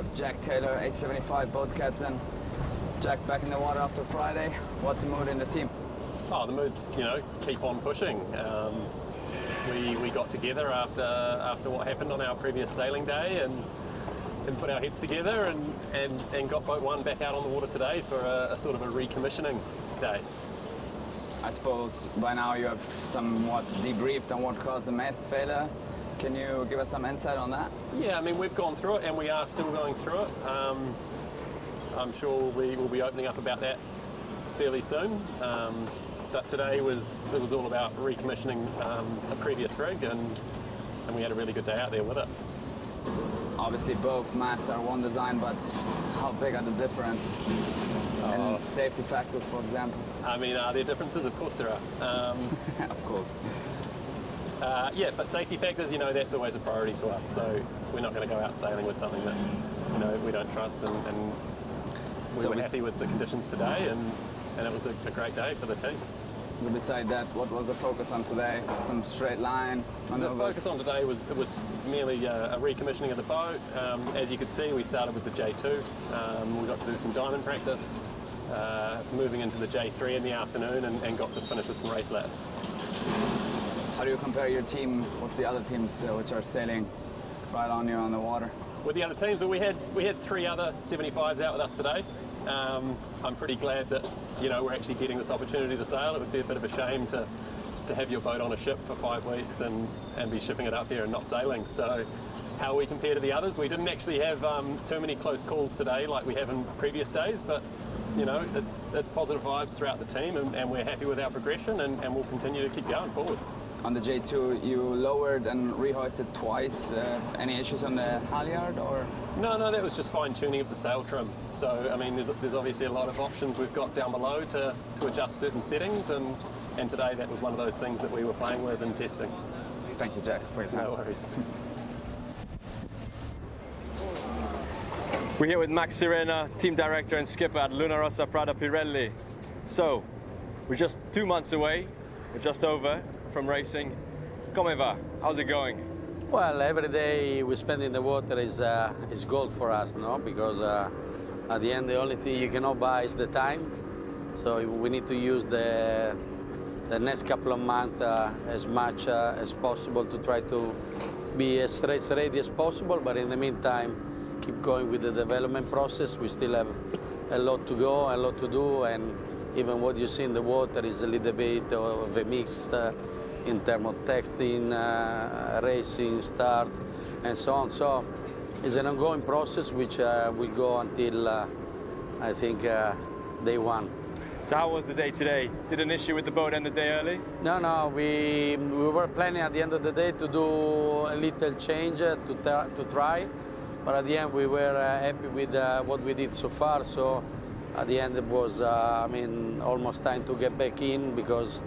with Jack Taylor, 875 boat captain. Jack, back in the water after Friday. What's the mood in the team? Oh, the mood's, keep on pushing. We got together after what happened on our previous sailing day and put our heads together and got boat one back out on the water today for a sort of a recommissioning day. I suppose by now you have somewhat debriefed on what caused the mast failure. Can you give us some insight on that? Yeah, I mean, we've gone through it and we are still going through it. I'm sure we will be opening up about that fairly soon. But today it was all about recommissioning a previous rig and we had a really good day out there with it. Obviously both masts are one design, but how big are the differences? And safety factors, for example? I mean, are there differences? Of course there are. Of course. Yeah, but safety factors, that's always a priority to us. So we're not going to go out sailing with something that, we don't trust. And we were happy with the conditions today, and it was a great day for the team. So beside that, what was the focus on today? Some straight line maneuvers? The focus on today was merely a recommissioning of the boat. As you could see, we started with the J2. We got to do some diamond practice, moving into the J3 in the afternoon, and got to finish with some race laps. How do you compare your team with the other teams which are sailing right on you on the water? With the other teams, well, we had 3 other 75s out with us today. I'm pretty glad that we're actually getting this opportunity to sail. It would be a bit of a shame to have your boat on a ship for 5 weeks and be shipping it up here and not sailing. So how we compare to the others, we didn't actually have too many close calls today like we have in previous days, but it's positive vibes throughout the team, and we're happy with our progression, and we'll continue to keep going forward. On the J2, you lowered and rehoisted twice. Any issues on the halyard, or? No, that was just fine-tuning of the sail trim. So, I mean, there's obviously a lot of options we've got down below to adjust certain settings, and today that was one of those things that we were playing with and testing. Thank you, Jack, for your time. No worries. We're here with Max Sirena, Team Director and Skipper at Luna Rossa Prada Pirelli. So, we're just 2 months away, we're just over from racing. Come va? How's it going? Well, every day we spend in the water is gold for us, no? Because at the end, the only thing you cannot buy is the time. So we need to use the next couple of months as much as possible to try to be as race ready as possible. But in the meantime, keep going with the development process. We still have a lot to go, a lot to do, and even what you see in the water is a little bit of a mix in terms of texting, racing, start, and so on. So it's an ongoing process which will go until, I think, day 1. So how was the day today? Did an issue with the boat end the day early? No, we were planning at the end of the day to do a little change to try, but at the end we were happy with what we did so far. So at the end it was, almost time to get back in, because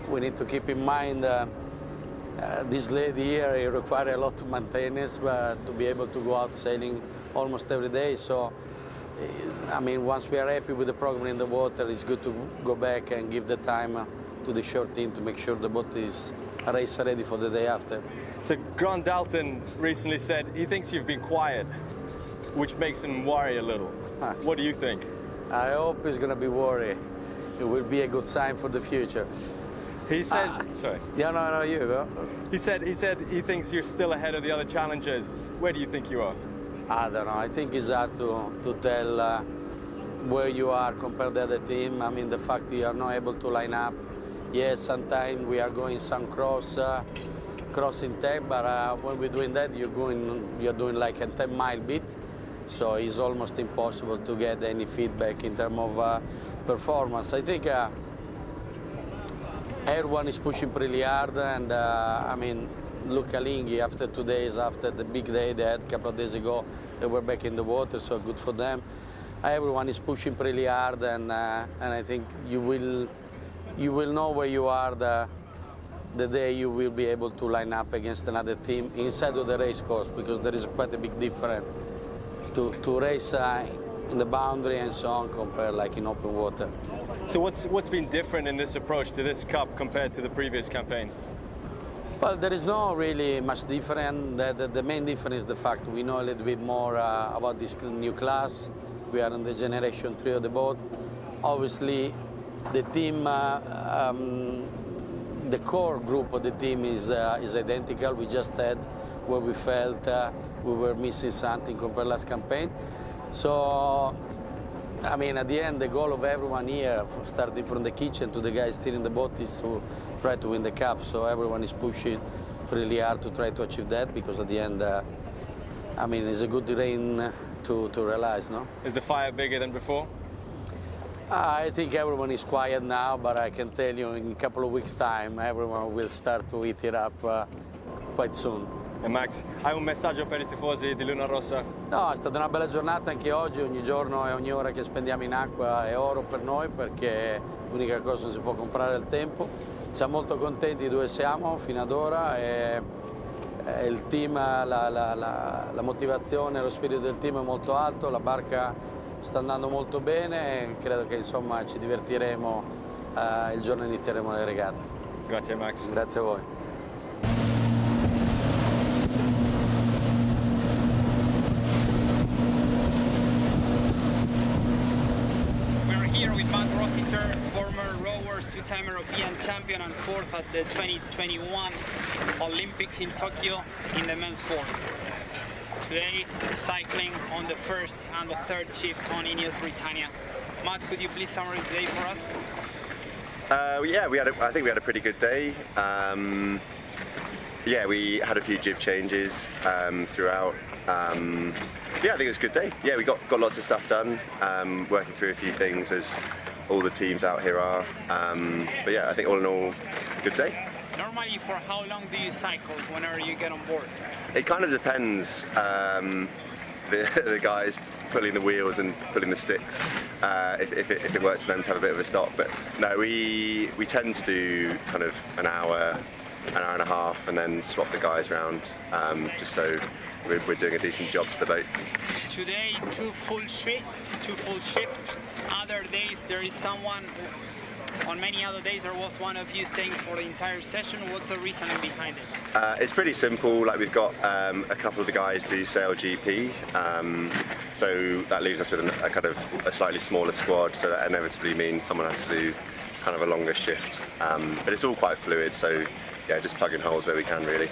we need to keep in mind this lady here, it requires a lot of maintenance to be able to go out sailing almost every day. So, once we are happy with the program in the water, it's good to go back and give the time to the short team to make sure the boat is race ready for the day after. So Grant Dalton recently said he thinks you've been quiet, which makes him worry a little. What do you think? I hope he's going to be worried. It will be a good sign for the future. He said, sorry. Yeah, no, you go. He said he thinks you're still ahead of the other challengers. Where do you think you are? I don't know. I think it's hard to tell where you are compared to the other team. The fact that you are not able to line up. Yes, sometimes we are going some crossing tech, but when we're doing that, you're doing like a 10-mile beat. So it's almost impossible to get any feedback in terms of performance. I think everyone is pushing pretty hard, and look, Alinghi, after 2 days, after the big day they had a couple of days ago, they were back in the water, so good for them. Everyone is pushing pretty hard, and I think you will know where you are the day you will be able to line up against another team inside of the race course, because there is quite a big difference to race in the boundary and so on compared like in open water. So what's been different in this approach to this cup compared to the previous campaign? Well, there is no really much different. The main difference is the fact we know a little bit more about this new class. We are in the generation 3 of the boat. Obviously, the team, the core group of the team is identical. We just had where we felt we were missing something compared to last campaign. So, I mean, at the end, the goal of everyone here, starting from the kitchen to the guys steering the boat, is to try to win the cup. So everyone is pushing really hard to try to achieve that, because at the end, I mean, it's a good rain to realize, no? Is the fire bigger than before? I think everyone is quiet now, but I can tell you in a couple of weeks' time, everyone will start to eat it up quite soon. E Max, hai un messaggio per i tifosi di Luna Rossa? No, è stata una bella giornata anche oggi. Ogni giorno e ogni ora che spendiamo in acqua è oro per noi, perché l'unica cosa che si può comprare è il tempo. Siamo molto contenti di dove siamo fino ad ora, e il team, la motivazione, lo spirito del team è molto alto, la barca sta andando molto bene e credo che insomma ci divertiremo il giorno che inizieremo le regate. Grazie Max. Grazie a voi. Former rowers, two-time European champion and fourth at the 2021 Olympics in Tokyo in the men's form. Today, cycling on the first and the third shift on INEOS Britannia. Matt, could you please summarize the day for us? Yeah, I think we had a pretty good day. Yeah, we had a few jib changes throughout. Yeah, I think it was a good day. Yeah, we got lots of stuff done, working through a few things as all the teams out here are. But yeah, I think all in all, good day. Normally, for how long do you cycle whenever you get on board? It kind of depends. The guys pulling the wheels and pulling the sticks, if it works for them to have a bit of a stop. But no, we tend to do kind of an hour and a half, and then swap the guys around, just so we're doing a decent job to the boat. Today, two full shifts. Other days there is someone. On many other days there was one of you staying for the entire session. What's the reasoning behind it? It's pretty simple. Like, we've got a couple of the guys do sail GP, so that leaves us with a kind of a slightly smaller squad. So that inevitably means someone has to do kind of a longer shift. But it's all quite fluid. So yeah, just plug in holes where we can, really.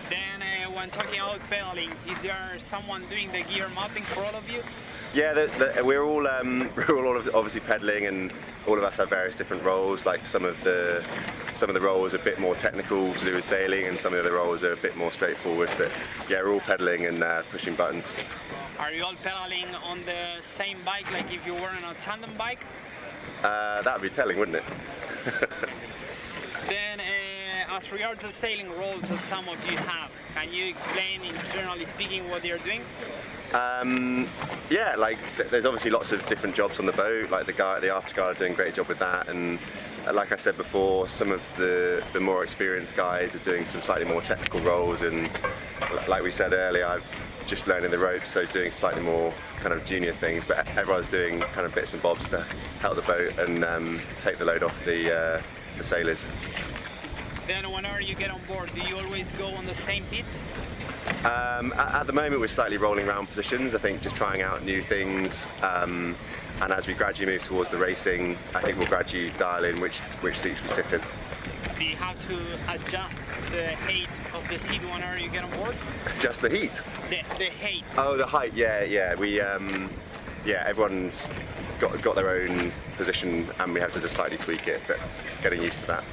Then when talking about pedaling, is there someone doing the gear mapping for all of you? Yeah, we're all obviously pedaling, and all of us have various different roles. Like some of the roles are a bit more technical to do with sailing, and some of the other roles are a bit more straightforward. But yeah, we're all pedaling and pushing buttons. Are you all pedaling on the same bike, like if you were on a tandem bike? That would be telling, wouldn't it? Then, as regards the sailing roles that some of you have, can you explain, in generally speaking, what you're doing? Yeah, like there's obviously lots of different jobs on the boat. Like the afterguard are doing a great job with that, and like I said before, some of the more experienced guys are doing some slightly more technical roles, and like we said earlier, I'm just learning the ropes, so doing slightly more kind of junior things, but everyone's doing kind of bits and bobs to help the boat and take the load off the sailors. Then whenever you get on board, do you always go on the same pit? At the moment, we're slightly rolling around positions, I think, just trying out new things, and as we gradually move towards the racing, I think we'll gradually dial in which seats we sit in. Do you have to adjust the height of the seat whenever you get on board? Just the heat? The height. Oh, the height, yeah. We, yeah, everyone's got their own position, and we have to just slightly tweak it, but getting used to that.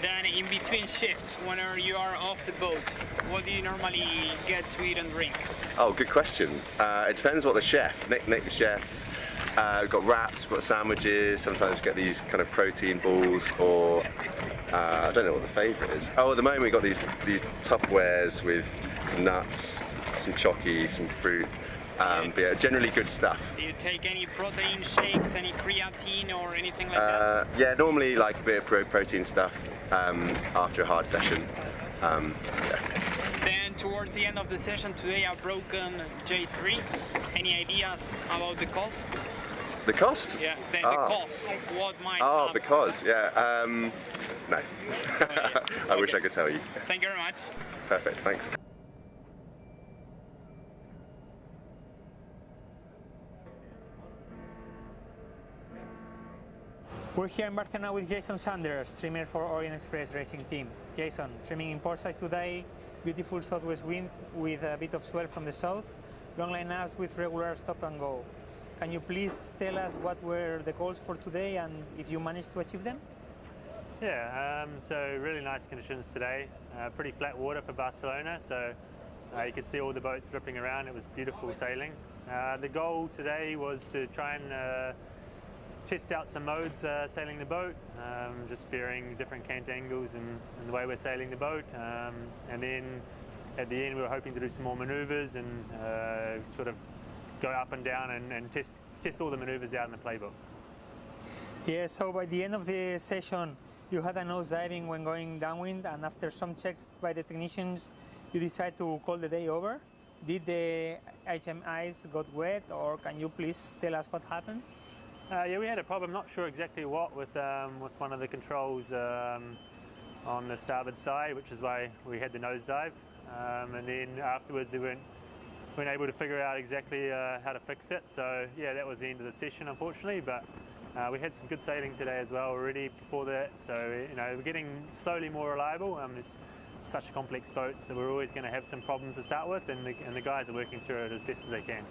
Then in between shifts, whenever you are off the boat, what do you normally get to eat and drink? Oh, good question. It depends what the chef, Nick the chef, we've got wraps, we've got sandwiches, sometimes we get these kind of protein balls, or I don't know what the favourite is. Oh, at the moment we've got these Tupperwares with some nuts, some chocky, some fruit. But yeah, generally good stuff. Do you take any protein shakes, any creatine or anything like that? Yeah, normally like a bit of protein stuff after a hard session. Yeah. Then towards the end of the session today, I've broken J3. Any ideas about the cause? The cost? Yeah, the cost. What might Oh, happen. because, yeah. No. I wish I could tell you. Thank you very much. Perfect, thanks. We're here in Barcelona with Jason Sanders, trimmer for Orient Express Racing Team. Jason, trimming in Portside today, beautiful southwest wind with a bit of swell from the south, long lineups with regular stop and go. Can you please tell us what were the goals for today and if you managed to achieve them? Yeah, so really nice conditions today. Pretty flat water for Barcelona, so you could see all the boats ripping around. It was beautiful sailing. The goal today was to try and test out some modes sailing the boat, just varying different cant angles and the way we're sailing the boat. And then at the end we were hoping to do some more manoeuvres and sort of go up and down and test all the manoeuvres out in the playbook. Yeah, so by the end of the session you had a nose diving when going downwind, and after some checks by the technicians you decided to call the day over. Did the HMIs got wet, or can you please tell us what happened? Yeah, we had a problem, not sure exactly what, with one of the controls on the starboard side, which is why we had the nosedive. And then afterwards we weren't able to figure out exactly how to fix it. So yeah, that was the end of the session, unfortunately. But we had some good sailing today as well already before that. So you know, we're getting slowly more reliable. There's such complex boats, so we're always going to have some problems to start with, and the guys are working through it as best as they can.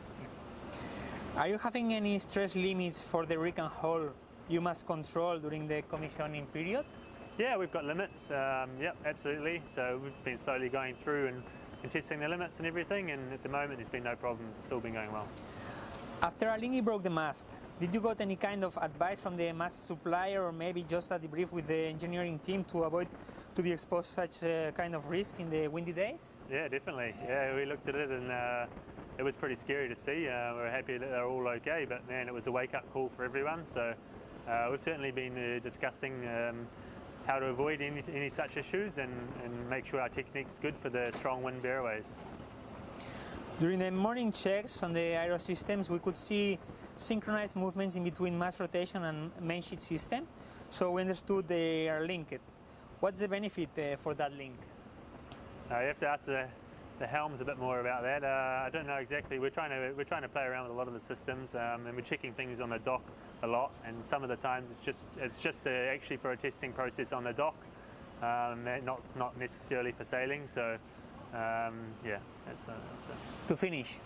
Are you having any stress limits for the rig and hull you must control during the commissioning period? Yeah, we've got limits. Yep, absolutely. So we've been slowly going through and testing the limits and everything, and at the moment there's been no problems. It's all been going well. After Alinghi broke the mast, did you got any kind of advice from the mast supplier, or maybe just a debrief with the engineering team to avoid to be exposed to such kind of risk in the windy days? Yeah, definitely. Yeah, we looked at it and it was pretty scary to see. We're happy that they're all okay, but man, it was a wake-up call for everyone. So we've certainly been discussing how to avoid any such issues and make sure our technique's good for the strong wind bearways. During the morning checks on the aero systems, we could see synchronized movements in between mast rotation and main sheet system, so we understood they are linked. What's the benefit for that link? You have to ask the helms a bit more about that. I don't know exactly. We're trying to play around with a lot of the systems, and we're checking things on the dock a lot. And some of the times it's just actually for a testing process on the dock, not necessarily for sailing. So yeah, that's To finish,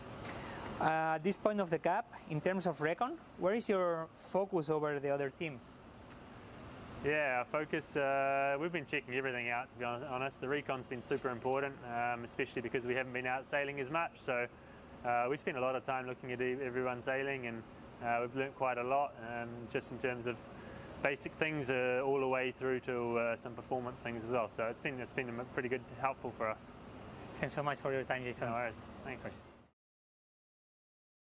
at this point of the Cup, in terms of recon, where is your focus over the other teams? Yeah, our focus, we've been checking everything out, to be honest. The recon's been super important, especially because we haven't been out sailing as much. So we spent a lot of time looking at everyone sailing, and we've learnt quite a lot, just in terms of basic things all the way through to some performance things as well. So it's been pretty good, helpful for us. Thanks so much for your time, Jason. No worries. Thanks.